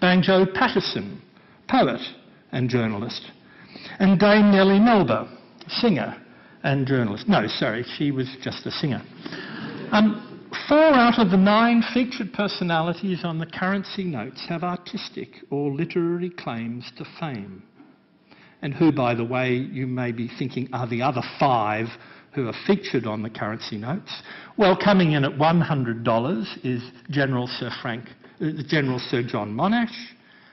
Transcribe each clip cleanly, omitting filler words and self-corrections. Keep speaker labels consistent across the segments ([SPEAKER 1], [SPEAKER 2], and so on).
[SPEAKER 1] Banjo Patterson, poet and journalist. And Dame Nellie Melba, singer and journalist. No, sorry, she was just a singer. 4 out of the 9 featured personalities on the currency notes have artistic or literary claims to fame. And who, by the way, you may be thinking are the other 5 who are featured on the currency notes? Well, coming in at $100 is General Sir John Monash.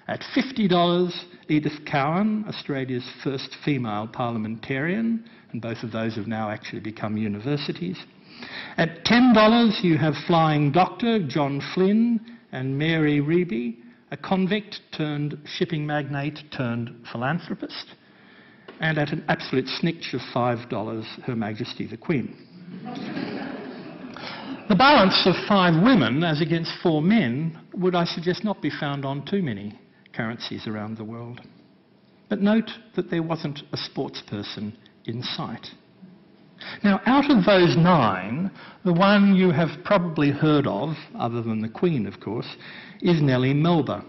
[SPEAKER 1] At $50, Edith Cowan, Australia's first female parliamentarian, and both of those have now actually become universities. At $10, you have Flying Doctor John Flynn and Mary Reeby, a convict turned shipping magnate turned philanthropist. And at an absolute snitch of $5, Her Majesty the Queen. The balance of 5 women as against 4 men would, I suggest, not be found on too many currencies around the world. But note that there wasn't a sportsperson in sight. Now, out of those 9, the one you have probably heard of, other than the Queen, of course, is Nellie Melba,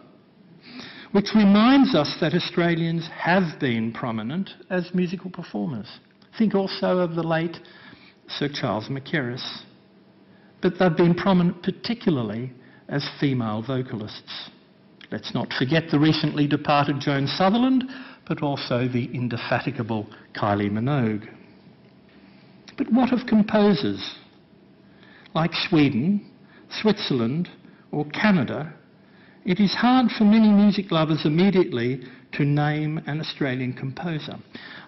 [SPEAKER 1] which reminds us that Australians have been prominent as musical performers. Think also of the late Sir Charles Mackerras. But they've been prominent particularly as female vocalists. Let's not forget the recently departed Joan Sutherland, but also the indefatigable Kylie Minogue. But what of composers? Like Sweden, Switzerland, or Canada, it is hard for many music lovers immediately to name an Australian composer.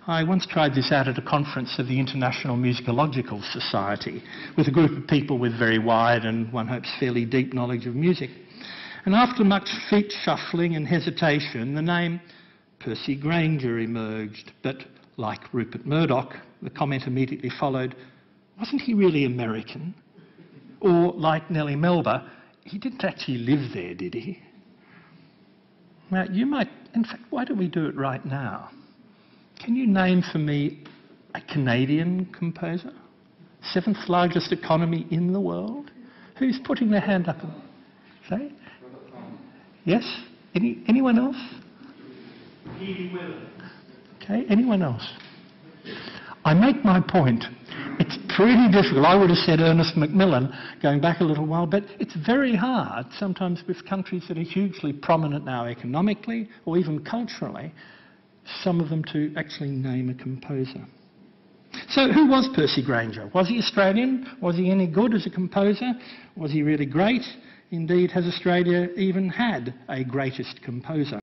[SPEAKER 1] I once tried this out at a conference of the International Musicological Society with a group of people with very wide and, one hopes, fairly deep knowledge of music. And after much feet shuffling and hesitation, the name Percy Grainger emerged. But like Rupert Murdoch, the comment immediately followed, wasn't he really American? Or like Nellie Melba, he didn't actually live there, did he? Now, you might, in fact, why don't we do it right now? Can you name for me a Canadian composer? 7th largest economy in the world? Who's putting their hand up? Say? Yes? Anyone else? Okay, anyone else? I make my point. It's pretty difficult. I would have said Ernest Macmillan going back a little while, but it's very hard sometimes with countries that are hugely prominent now economically or even culturally, some of them to actually name a composer. So who was Percy Grainger? Was he Australian? Was he any good as a composer? Was he really great? Indeed, has Australia even had a greatest composer?